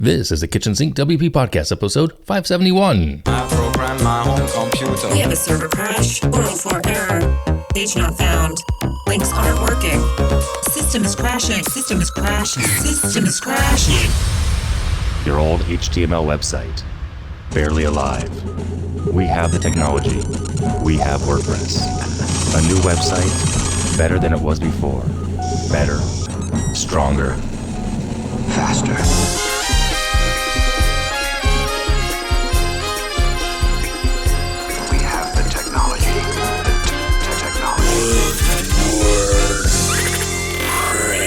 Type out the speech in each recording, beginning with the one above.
This is the Kitchen Sink WP Podcast, episode 571. I program my own computer. We have a server crash, 404 error, page not found, links aren't working, system is crashing, system is crashing, system is crashing. Your old HTML website, barely alive. We have the technology. We have WordPress. A new website, better than it was before. Better, stronger, faster.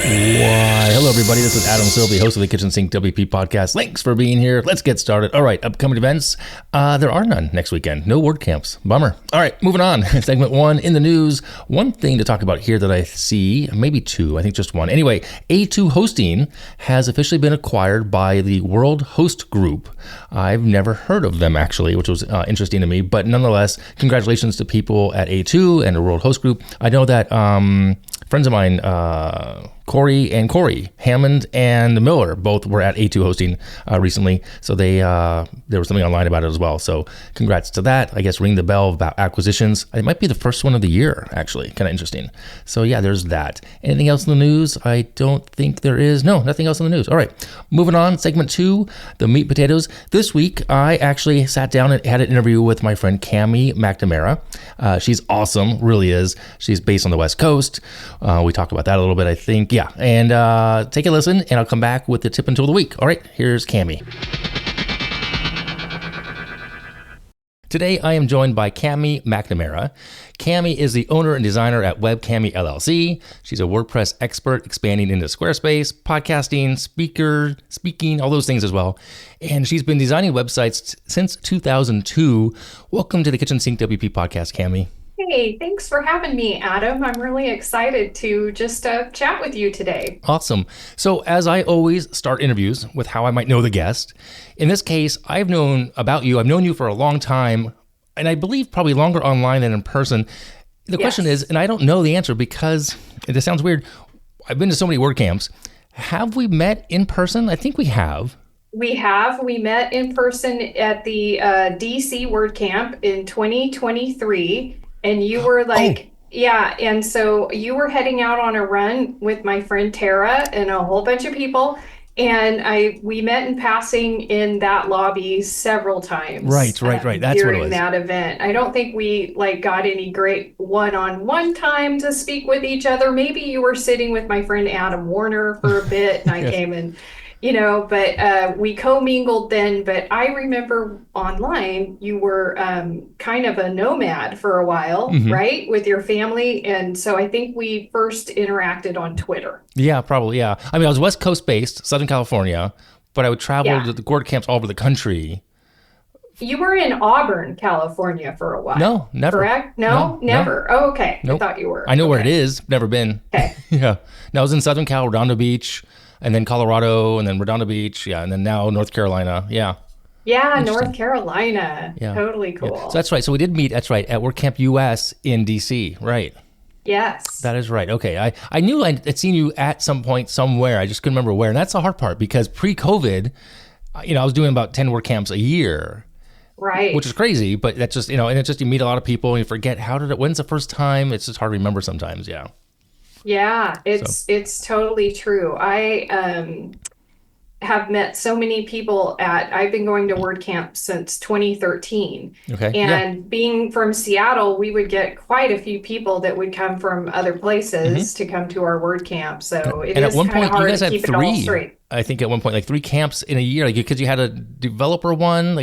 Why, hello everybody, this is Adam Silvey, host of the Kitchen Sink WP Podcast. Thanks for being here. Let's get started. All right, upcoming events. There are none next weekend. No WordCamps. Bummer. All right, moving on. Segment one, in the news. One thing to talk about here that I see, maybe two, I think just one. Anyway, A2 Hosting has officially been acquired by the World Host Group. I've never heard of them actually, which was interesting to me, but nonetheless, congratulations to people at A2 and the World Host Group. I know that friends of mine, Corey Hammond and Miller, both were at A2 Hosting recently. So there was something online about it as well. So congrats to that. I guess ring the bell about acquisitions. It might be the first one of the year, actually. Kind of interesting. So yeah, there's that. Anything else in the news? I don't think there is. No, nothing else in the news. All right, moving on. Segment two, the meat potatoes. This week, I actually sat down and had an interview with my friend Cami MacNamera. She's awesome, really is. She's based on the West Coast. We talked about that a little bit, I think. Yeah, and take a listen, and I'll come back with the tip and tool of the week. All right, here's Cami. Today, I am joined by Cami MacNamera. Cami is the owner and designer at withCami LLC. She's a WordPress expert, expanding into Squarespace, podcasting, speaking, all those things as well. And she's been designing websites since 2002. Welcome to the Kitchen Sink WP Podcast, Cami. Hey, thanks for having me, Adam. I'm really excited to just chat with you today. Awesome. So as I always start interviews with how I might know the guest, in this case, I've known about you. I've known you for a long time, and I believe probably longer online than in person. The question is, and I don't know the answer because it sounds weird. I've been to so many WordCamps. Have we met in person? I think we have. We have. We met in person at the DC WordCamp in 2023. And you were like, yeah. And so you were heading out on a run with my friend Tara and a whole bunch of people. And we met in passing in that lobby several times. Right. That's what it was. During that event. I don't think we got any great one-on-one time to speak with each other. Maybe you were sitting with my friend Adam Warner for a bit and I came and, but we commingled then. But I remember online, you were kind of a nomad for a while, right? With your family. And so I think we first interacted on Twitter. Yeah, probably. Yeah. I mean, I was West Coast based, Southern California, but I would travel to the WordCamps all over the country. You were in Auburn, California for a while. No, never. Correct? No, never. No. Oh, okay. Nope. I thought you were. I know where it is. Never been. Okay. Yeah. No, I was in Southern Cal, Redondo Beach. And then Colorado, and then Redondo Beach, and then now North Carolina, Yeah, North Carolina, totally cool. Yeah. So that's right. So we did meet, that's right, at WordCamp US in DC, right? Yes. That is right. Okay. I knew I'd seen you at some point somewhere. I just couldn't remember where. And that's the hard part because pre-COVID, I was doing about 10 WordCamps a year. Right. Which is crazy, but that's just, and it's just you meet a lot of people and you forget when's the first time? It's just hard to remember sometimes, yeah. Yeah, it's totally true. I have met so many people I've been going to WordCamp since 2013. Okay. And being from Seattle, we would get quite a few people that would come from other places to come to our WordCamp. So it is kind of hard to keep it all straight. I think at one point, 3 camps in a year, because you had a developer one,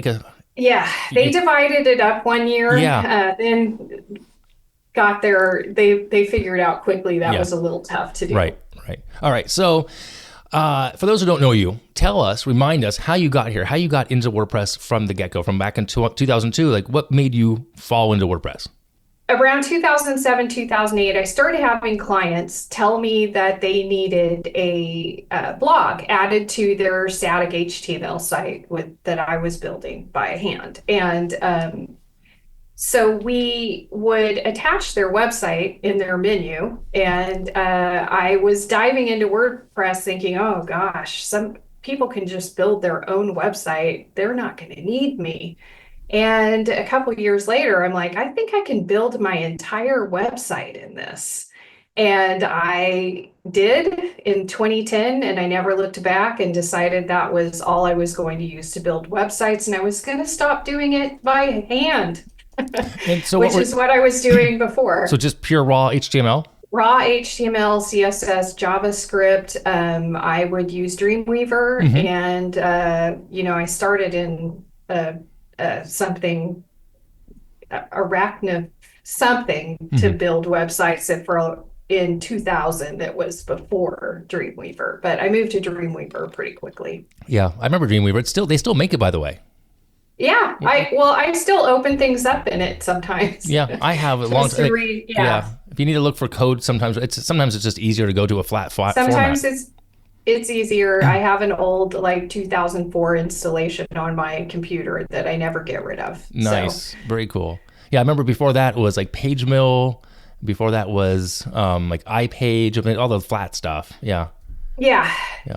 Yeah, they divided it up one year. Yeah. Then got there, they figured out quickly that was a little tough to do. Right. All right. So for those who don't know you, remind us how you got here, how you got into WordPress from the get-go, from back in 2002. What made you fall into WordPress? Around 2007, 2008, I started having clients tell me that they needed a blog added to their static HTML site that I was building by hand. And so we would attach their website in their menu. And I was diving into WordPress thinking, oh gosh, people can just build their own website. They're not going to need me. And a couple of years later, I'm like, I think I can build my entire website in this. And I did in 2010, and I never looked back and decided that was all I was going to use to build websites. And I was going to stop doing it by hand, And so which is what I was doing before. So just pure raw HTML? Raw HTML, CSS, JavaScript. I would use Dreamweaver, and I started in something Arachne something to build websites in 2000. It was before Dreamweaver, but I moved to Dreamweaver pretty quickly. Yeah, I remember Dreamweaver. They still make it, by the way. Yeah, I still open things up in it sometimes. Yeah, I have a long time. If you need to look for code, sometimes it's just easier to go to a flat sometimes format. It's easier. I have an old 2004 installation on my computer that I never get rid of. Nice, very cool. Yeah, I remember before that was like PageMill. Before that was like iPage. I mean, all the flat stuff. Yeah.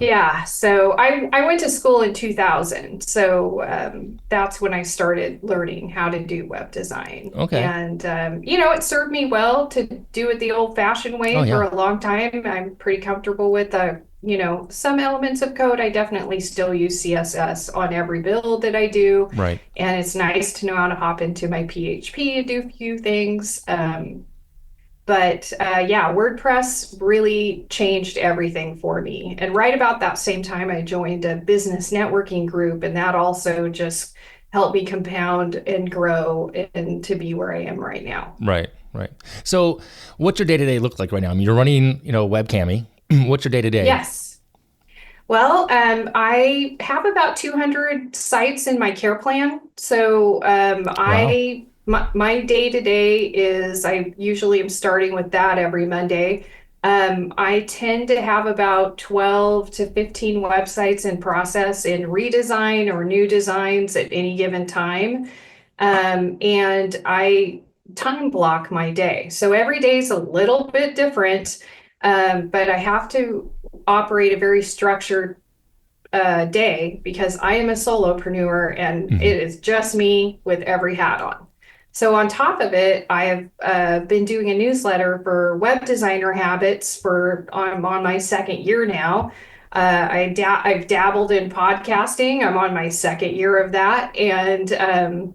Yeah. So I went to school in 2000. So that's when I started learning how to do web design. Okay. And, it served me well to do it the old fashioned way for a long time. I'm pretty comfortable with some elements of code. I definitely still use CSS on every build that I do. Right. And it's nice to know how to hop into my PHP and do a few things. But WordPress really changed everything for me. And right about that same time, I joined a business networking group, and that also just helped me compound and grow and to be where I am right now. Right. So what's your day-to-day look like right now? I mean, you're running, withCami. What's your day-to-day? Yes. Well, I have about 200 sites in my care plan. So wow. My day-to-day is I usually am starting with that every Monday. I tend to have about 12 to 15 websites in process in redesign or new designs at any given time. And I time block my day. So every day is a little bit different, but I have to operate a very structured day because I am a solopreneur and it is just me with every hat on. So on top of it, I have been doing a newsletter for Web Designer Habits I'm on my second year now. I've dabbled in podcasting. I'm on my second year of that. And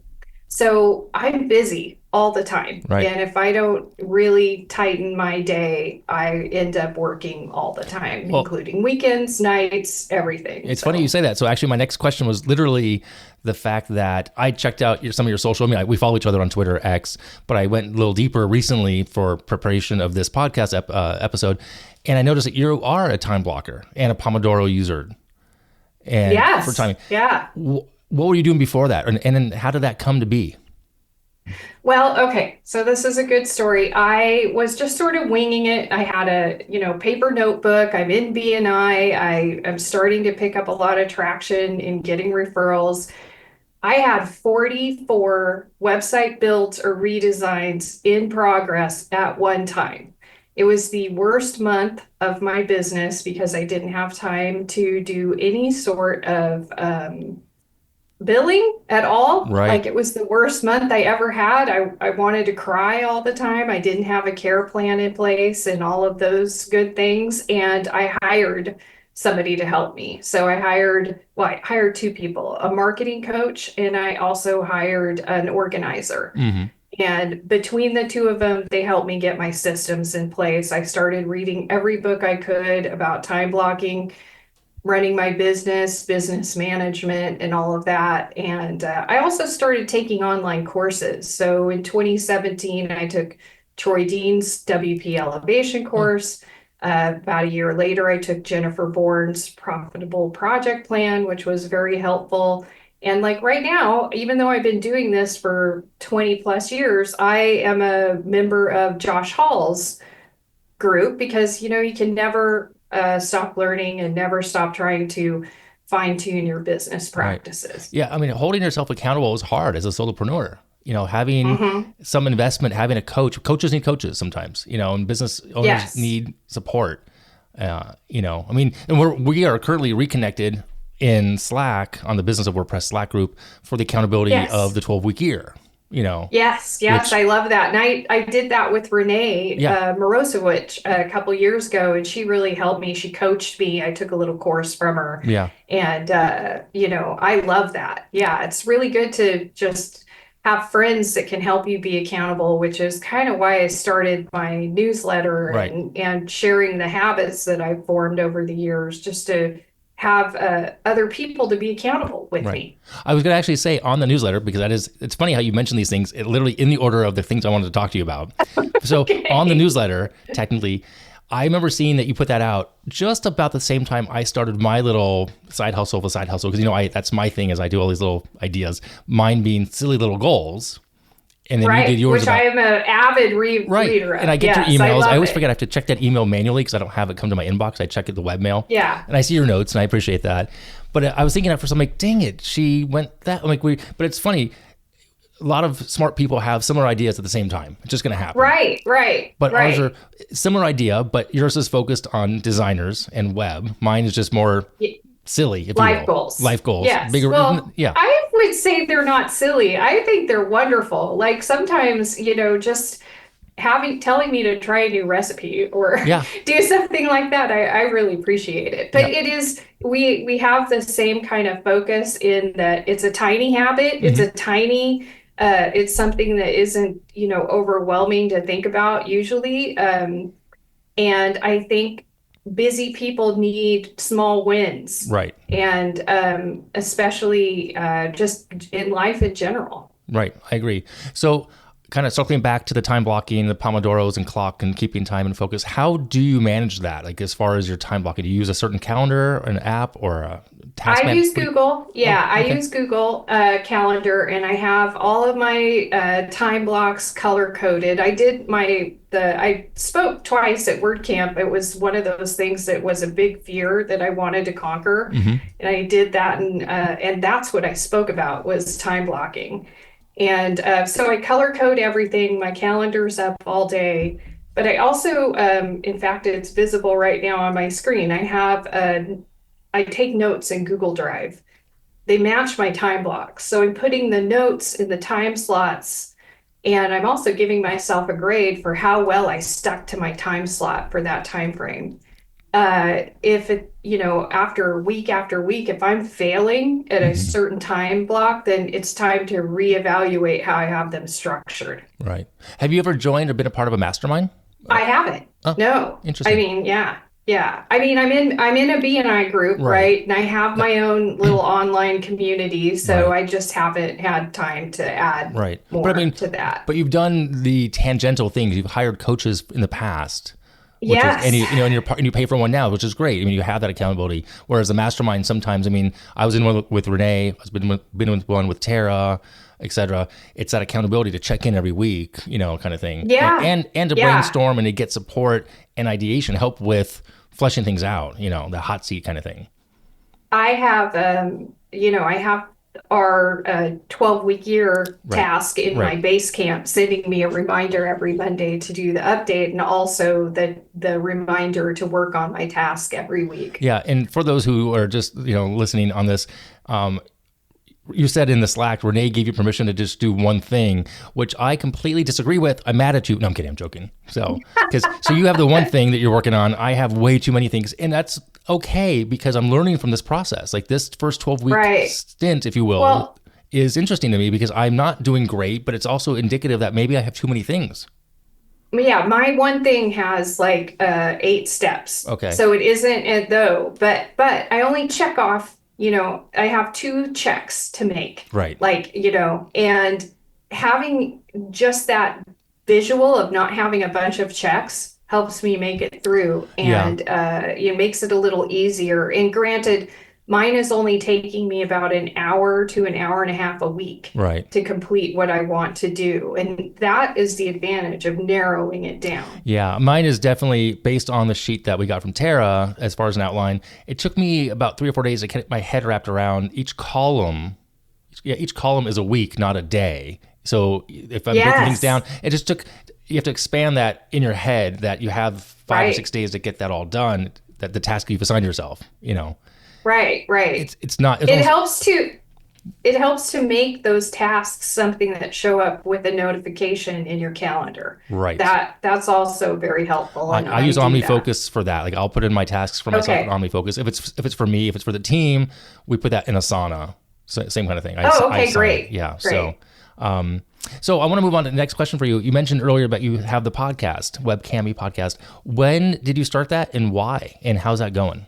so I'm busy all the time. Right. And if I don't really tighten my day, I end up working all the time, including weekends, nights, everything. It's funny you say that. So actually my next question was literally the fact that I checked out some of your social media. We follow each other on Twitter, X, but I went a little deeper recently for preparation of this podcast episode. And I noticed that you are a time blocker and a Pomodoro user. And yes. For timing. Yeah. What were you doing before that? And then how did that come to be? Well, okay. So this is a good story. I was just sort of winging it. I had a, paper notebook. I'm in BNI. I am starting to pick up a lot of traction in getting referrals. I had 44 website builds or redesigns in progress at one time. It was the worst month of my business because I didn't have time to do any sort of billing at all. Right. Like it was the worst month I ever had. I wanted to cry all the time. I didn't have a care plan in place and all of those good things. And I hired somebody to help me. So I hired two people, a marketing coach, and I also hired an organizer. Mm-hmm. And between the two of them, they helped me get my systems in place. I started reading every book I could about time blocking, running my business management, and all of that. And I also started taking online courses. So in 2017, I took Troy Dean's WP Elevation course. About a year later, I took Jennifer Bourne's Profitable Project Plan, which was very helpful. And like right now, even though I've been doing this for 20 plus years, I am a member of Josh Hall's group because, you can never stop learning and never stop trying to fine tune your business practices. Right. Yeah. I mean, holding yourself accountable is hard as a solopreneur. Having some investment, having a coach. Coaches need coaches sometimes, and business owners need support. And we are currently reconnected in Slack on the Business of WordPress Slack group for the accountability of the 12-week year. Yes, I love that. And I did that with Renee Morosowicz a couple years ago, and she really helped me. She coached me. I took a little course from her. Yeah. And, I love that. Yeah, it's really good to just have friends that can help you be accountable, which is kind of why I started my newsletter and sharing the habits that I've formed over the years, just to have other people to be accountable with me. I was going to actually say on the newsletter, because it's funny how you mention these things, literally in the order of the things I wanted to talk to you about. So on the newsletter, technically, I remember seeing that you put that out just about the same time I started my little side hustle, because that's my thing, is I do all these little ideas, mine being silly little goals. And then you did yours, which I am an avid reader of. And I get your emails. I always forget I have to check that email manually because I don't have it come to my inbox. I check it the webmail. Yeah. And I see your notes, and I appreciate that. But I was thinking at first, I'm like, dang it, she went that. I'm like, but it's funny. A lot of smart people have similar ideas at the same time. It's just going to happen. Right. But ours are similar idea, but yours is focused on designers and web. Mine is just more silly, if life you will. Goals. Life goals. Yes. Bigger. Well, yeah. I would say they're not silly. I think they're wonderful. Like sometimes, just telling me to try a new recipe or do something like that. I really appreciate it. But it is, we have the same kind of focus in that it's a tiny habit. Mm-hmm. It's a tiny, it's something that isn't, overwhelming to think about usually. And I think busy people need small wins. Right. And especially just in life in general. Right. I agree. So kind of circling back to the time blocking, the Pomodoros and clock and keeping time and focus, how do you manage that? Like as far as your time blocking, do you use a certain calendar, an app, or a task I use Google. Yeah, I use Google Calendar, and I have all of my time blocks color coded. I spoke twice at WordCamp. It was one of those things that was a big fear that I wanted to conquer, and I did that, and that's what I spoke about was time blocking. And so I color code everything. My calendar's up all day. But I also, in fact, it's visible right now on my screen. I take notes in Google Drive. They match my time blocks. So I'm putting the notes in the time slots. And I'm also giving myself a grade for how well I stuck to my time slot for that time frame. If it, after week, if I'm failing at a certain time block, then it's time to reevaluate how I have them structured. Right. Have you ever joined or been a part of a mastermind? I haven't. Oh, no. Interesting. I mean, yeah. I mean, I'm in a B&I group, right? And I have my own little online community, so I just haven't had time to add more to that. But you've done the tangential things. You've hired coaches in the past. Yes. And you pay for one now, which is great. I mean, you have that accountability. Whereas the mastermind, sometimes, I mean, I was in one with Renee, I've been with one with Tara, etc. It's that accountability to check in every week, kind of thing. Yeah. And to brainstorm and to get support and ideation, help with fleshing things out, the hot seat kind of thing. I have, I have our 12-week year task in my Basecamp, sending me a reminder every Monday to do the update, and also the reminder to work on my task every week. Yeah, and for those who are just listening on this, you said in the Slack, Renee gave you permission to just do one thing, which I completely disagree with. I'm mad at you. No, I'm kidding. I'm joking. So you have the one thing that you're working on. I have way too many things, and that's okay because I'm learning from this process. Like this first 12-week stint, if you will, is interesting to me because I'm not doing great, but it's also indicative that maybe I have too many things. Yeah, my one thing has like 8 steps. Okay. So it isn't but I only check off. I have 2 checks to make. Right. Like, and having just that visual of not having a bunch of checks helps me make it through, and it makes it a little easier. And granted, mine is only taking me about an hour to an hour and a half a week to complete what I want to do. And that is the advantage of narrowing it down. Yeah, mine is definitely based on the sheet that we got from Tara as far as an outline. It took me about 3 or 4 days to get my head wrapped around each column. Yeah, each column is a week, not a day. So if I'm breaking things down, it just took, you have to expand that in your head that you have 5 or 6 days to get that all done, that the task you've assigned yourself, Right, right. It's not. It's It almost, helps to it helps to make those tasks something that show up with a notification in your calendar. right. That's also very helpful, and I I use do that. OmniFocus for that. Like I'll put in my tasks for myself in Okay. OmniFocus. If it's for me, if it's for the team, we put that in Asana. So, same kind of thing. Oh, I okay, assign it. great. Yeah. Great. So I want to move on to the next question for you. You mentioned earlier that you have the podcast, withCami podcast. When did you start that, and why, and how's that going?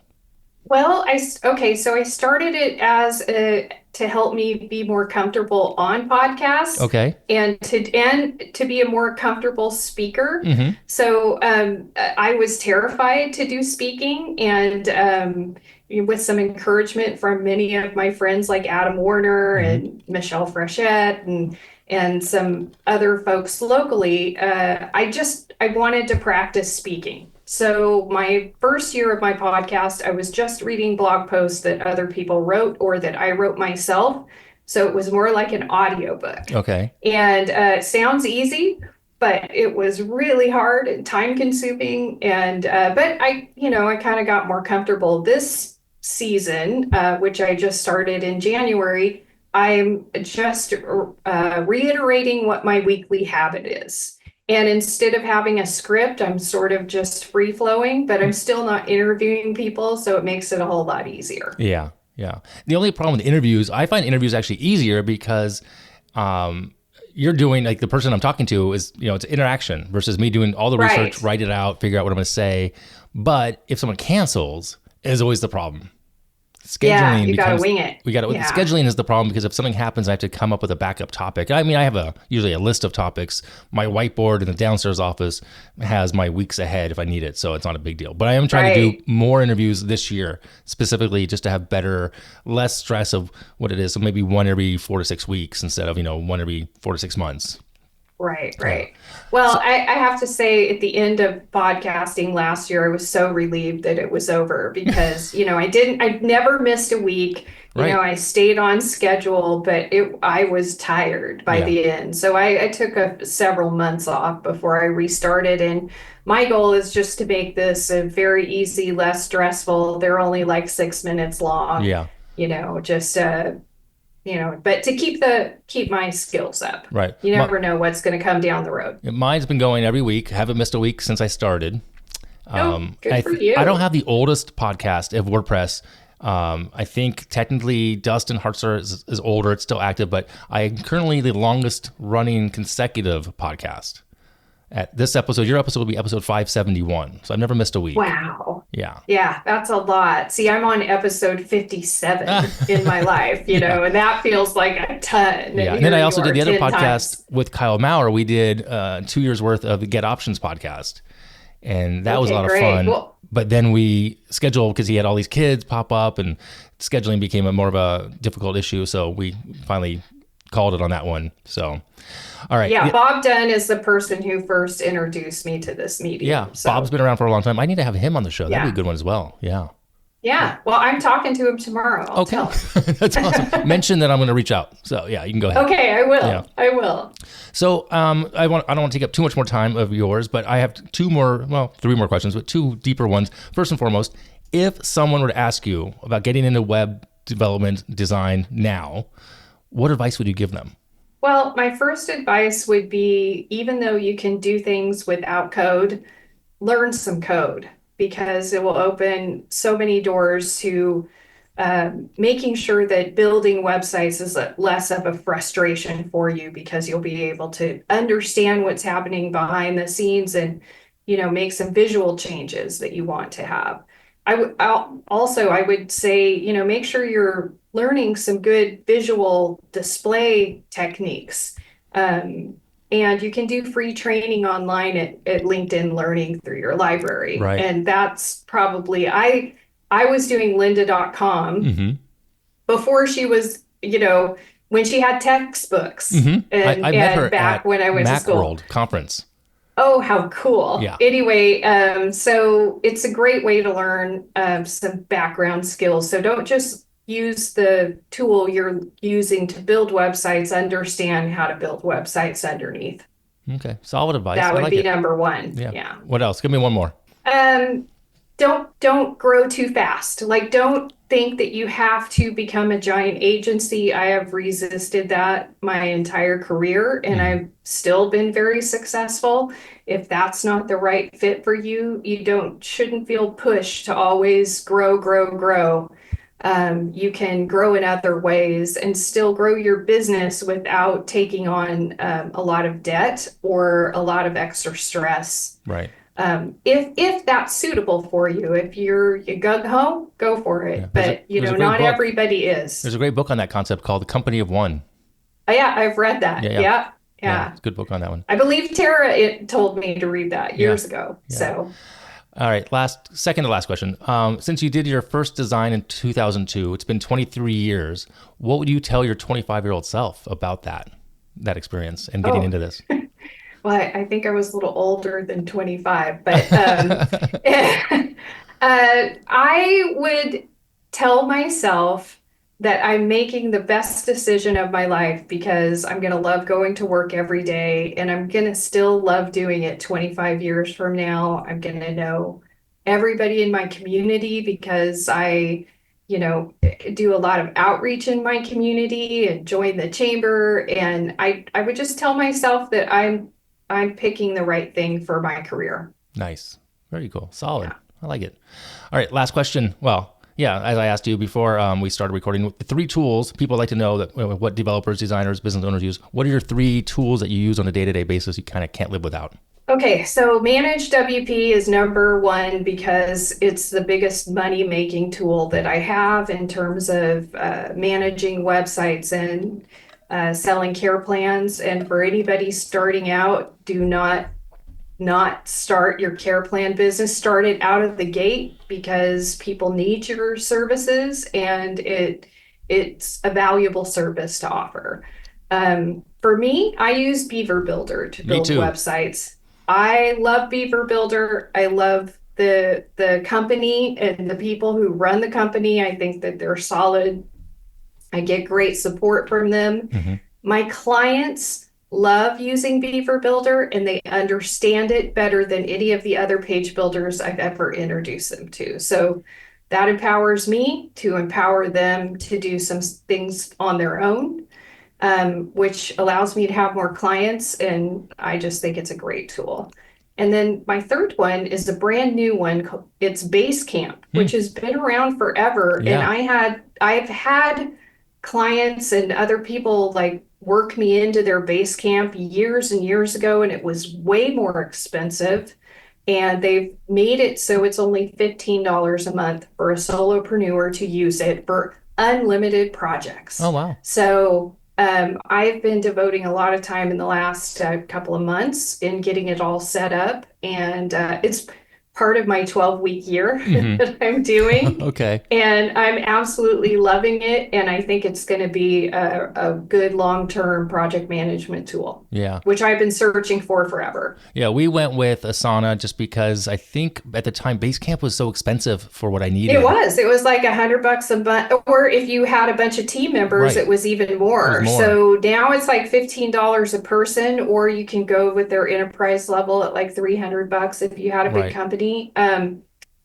Well, so I started it to help me be more comfortable on podcasts Okay. and to be a more comfortable speaker. Mm-hmm. So I was terrified to do speaking, and with some encouragement from many of my friends like Adam Warner and Michelle Frechette and some other folks locally, I wanted to practice speaking. So my first year of my podcast, I was just reading blog posts that other people wrote or that I wrote myself. So it was more like an audiobook. Okay. And it sounds easy, but it was really hard and time consuming. And but I kind of got more comfortable this season, which I just started in January. I'm just reiterating what my weekly habit is. And instead of having a script, I'm sort of just free flowing, but I'm still not interviewing people. So it makes it a whole lot easier. Yeah. Yeah. The only problem with interviews, I find interviews actually easier because you're doing, like, the person I'm talking to is, it's interaction versus me doing all the research, write it out, figure out what I'm going to say. But if someone cancels, is always the problem. Scheduling you got to wing it. Scheduling is the problem because if something happens, I have to come up with a backup topic. I mean, I have usually a list of topics. My whiteboard in the downstairs office has my weeks ahead if I need it, so it's not a big deal. But I am trying to do more interviews this year, specifically just to have less stress of what it is. So maybe one every 4 to 6 weeks instead of, one every 4 to 6 months. Right. Well, I have to say at the end of podcasting last year, I was so relieved that it was over because, I never missed a week. I stayed on schedule, but I was tired by the end. So I took several months off before I restarted. And my goal is just to make this a very easy, less stressful. They're only like 6 minutes long. Yeah. But to keep my skills up. Right. You never know what's going to come down the road. Mine's been going every week. Haven't missed a week since I started. Good for you. I don't have the oldest podcast of WordPress. I think technically Dustin Hartzer is older. It's still active, but I am currently the longest running consecutive podcast. At this episode, your episode will be episode 571. So I've never missed a week. Wow. Yeah. Yeah, that's a lot. See, I'm on episode 57 in my life, and that feels like a ton. Yeah. And then I also did the other podcast with Kyle Maurer. We did 2 years worth of the Get Options podcast. And that was a lot of fun. Well, but then we scheduled, because he had all these kids pop up, and scheduling became more of a difficult issue. So we finally called it on that one. So, all right. Yeah, Bob Dunn is the person who first introduced me to this medium. Yeah, so. Bob's been around for a long time. I need to have him on the show. That'd be a good one as well. Yeah. Yeah. Well, I'm talking to him tomorrow. I'll tell him. That's awesome. Mention that I'm going to reach out. So yeah, you can go ahead. Okay, I will. Yeah. I will. So I don't want to take up too much more time of yours, but I have three more questions, but two deeper ones. First and foremost, if someone were to ask you about getting into web development design now, what advice would you give them? Well, my first advice would be, even though you can do things without code, learn some code, because it will open so many doors to making sure that building websites is less of a frustration for you, because you'll be able to understand what's happening behind the scenes and, make some visual changes that you want to have. I would say, make sure you're learning some good visual display techniques. And you can do free training online at LinkedIn Learning through your library. Right. And that's probably, I was doing lynda.com before she was, when she had textbooks. And, I met her back at when I went to school. Macworld conference. Oh, how cool. Yeah. Anyway, so it's a great way to learn some background skills. So don't just use the tool you're using to build websites, understand how to build websites underneath. Okay. Solid advice. That would be it. number one. Yeah. What else? Give me one more. don't grow too fast. Like, don't think that you have to become a giant agency. I have resisted that my entire career, and I've still been very successful. If that's not the right fit for you, you shouldn't feel pushed to always grow, grow, grow. You can grow in other ways and still grow your business without taking on a lot of debt or a lot of extra stress. Right. If that's suitable for you. If you gung ho, go for it. Yeah. But not book. everybody is. There's a great book on that concept called The Company of One. Oh, yeah, I've read that. Yeah. It's a good book on that one. I believe Tara told me to read that years ago. Yeah. So. All right, second to last question. Since you did your first design in 2002, it's been 23 years. What would you tell your 25-year-old self about that experience and getting into this? Well, I think I was a little older than 25, but I would tell myself that I'm making the best decision of my life because I'm going to love going to work every day, and I'm going to still love doing it 25 years from now. I'm going to know everybody in my community because I do a lot of outreach in my community and join the chamber. And I would just tell myself that I'm picking the right thing for my career. Nice. Very cool. Solid. Yeah. I like it. All right. Last question. Well, yeah, as I asked you before we started recording, the 3 tools people like to know that what developers, designers, business owners use. What are your 3 tools that you use on a day-to-day basis you kind of can't live without? Okay, so ManageWP is number 1 because it's the biggest money-making tool that I have in terms of managing websites and selling care plans. And for anybody starting out, do not start your care plan business. Start it out of the gate because people need your services, and it's a valuable service to offer. For me, I use Beaver Builder to build websites. I love Beaver Builder. I love the company and the people who run the company. I think that they're solid. I get great support from them. Mm-hmm. My clients love using Beaver Builder, and they understand it better than any of the other page builders I've ever introduced them to. So that empowers me to empower them to do some things on their own, which allows me to have more clients. And I just think it's a great tool. And then my third one is a brand new one. It's Basecamp, which has been around forever. Yeah. And I've had clients and other people work me into their Basecamp years and years ago, and it was way more expensive. And they've made it so it's only $15 a month for a solopreneur to use it for unlimited projects. Oh, wow. So I've been devoting a lot of time in the last couple of months in getting it all set up. And it's part of my 12-week year that I'm doing. Okay. And I'm absolutely loving it. And I think it's going to be a good long-term project management tool. Yeah. Which I've been searching for forever. Yeah, we went with Asana just because I think at the time Basecamp was so expensive for what I needed. It was like $100 a month. Or if you had a bunch of team members, It was even more. So now it's like $15 a person, or you can go with their enterprise level at like $300 if you had a big company.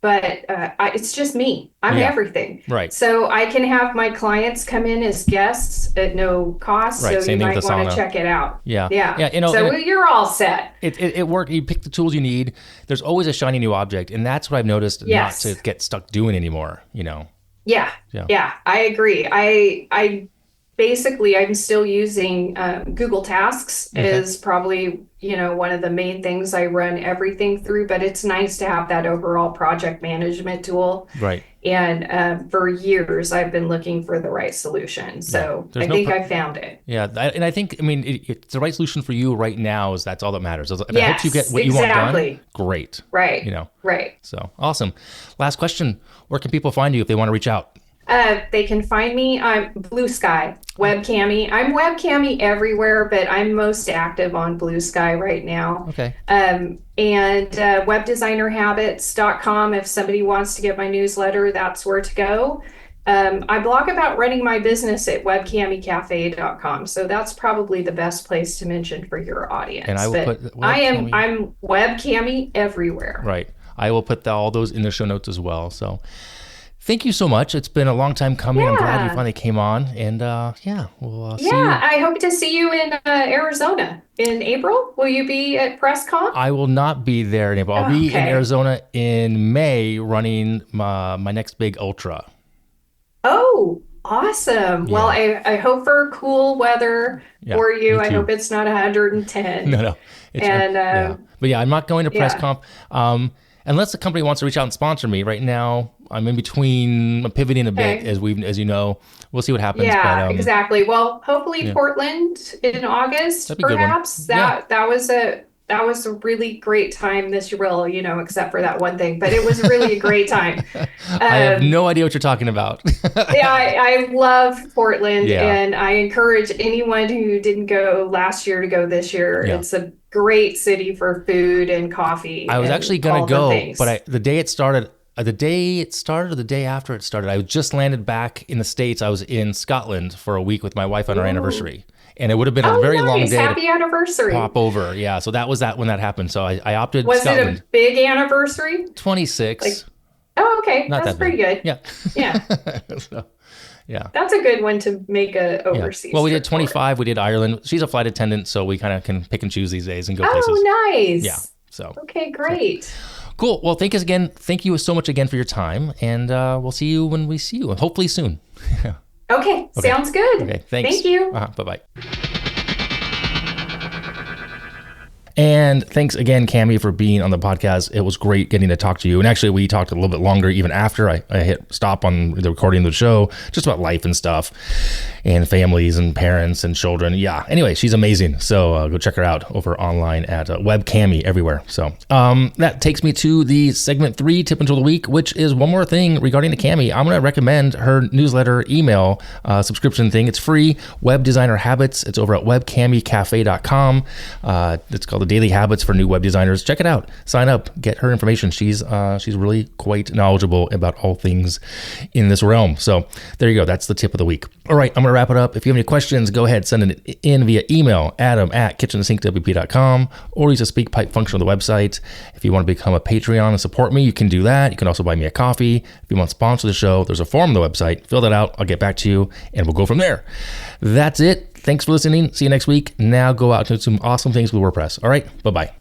But it's just me. I'm everything. Right. So I can have my clients come in as guests at no cost. Right. So you might want to check it out. Yeah. Yeah. Yeah. So you're all set. It worked. You pick the tools you need. There's always a shiny new object. And that's what I've noticed not to get stuck doing anymore, Yeah. I agree. I basically, I'm still using Google Tasks is probably, one of the main things I run everything through, but it's nice to have that overall project management tool. Right. And for years, I've been looking for the right solution. So I think I found it. Yeah. And I think, it's the right solution for you right now. That's all that matters. If I hope you get what you want done, great. Right. Right. So awesome. Last question. Where can people find you if they want to reach out? They can find me on Bluesky, withCami. I'm withCami everywhere, but I'm most active on Bluesky right now. Okay. And webdesignerhabits.com. If somebody wants to get my newsletter, that's where to go. I blog about running my business at withCamicafe.com. So that's probably the best place to mention for your audience. And I will put I'm withCami everywhere. Right. I will put all those in the show notes as well. So thank you so much. It's been a long time coming. I'm glad you finally came on. And we'll see you. I hope to see you in Arizona in April. Will you be at PressConf? I will not be there in April. I'll be in Arizona in May running my next big ultra. Oh, awesome. Yeah. Well, I hope for cool weather for you. I hope it's not 110. No. But I'm not going to PressConf unless the company wants to reach out and sponsor me. Right now, I'm in between pivoting a bit, as you know. We'll see what happens. Yeah, but, exactly. Well, hopefully Portland in August, perhaps. That was a really great time this year, well, except for that one thing, but it was really a great time. I have no idea what you're talking about. I love Portland, and I encourage anyone who didn't go last year to go this year. Yeah. It's a great city for food and coffee. I was actually going to go, but the day it started, or the day after it started, I just landed back in the States. I was in Scotland for a week with my wife on our anniversary. And it would have been a very long day. Happy anniversary. Pop over. Yeah. So that was when that happened. So I opted Was Scotland. it a big anniversary? 26. Okay. That's pretty good. Yeah. Yeah. Yeah. That's a good one to make a overseas. Well, we did 25. We did Ireland. She's a flight attendant, so we kind of can pick and choose these days and go places. Oh, nice. Yeah. So. Okay, great. So. Cool. Well, thank you so much again for your time, and we'll see you when we see you, and hopefully soon. Okay, sounds good. Okay, thanks. Thank you. Bye-bye. And thanks again, Cami, for being on the podcast. It was great getting to talk to you. And actually, we talked a little bit longer even after I hit stop on the recording of the show, just about life and stuff, and families and parents and children. Yeah. Anyway, she's amazing. So go check her out over online at withCami everywhere. So that takes me to the segment 3 tip until the week, which is one more thing regarding the Cami. I'm going to recommend her newsletter email subscription thing. It's free. Web Designer Habits. It's over at webcamicafe.com. It's called Daily Habits for New Web Designers. Check it out. Sign up. Get her information. She's really quite knowledgeable about all things in this realm. So there you go. That's the tip of the week. All right, I'm going to wrap it up. If you have any questions, go ahead, send it in via email, adam@KitchensinkWP.com, or use a SpeakPipe function on the website. If you want to become a Patreon and support me, you can do that. You can also buy me a coffee. If you want to sponsor the show, there's a form on the website. Fill that out. I'll get back to you, and we'll go from there. That's it. Thanks for listening. See you next week. Now go out and do some awesome things with WordPress. All right. Bye-bye.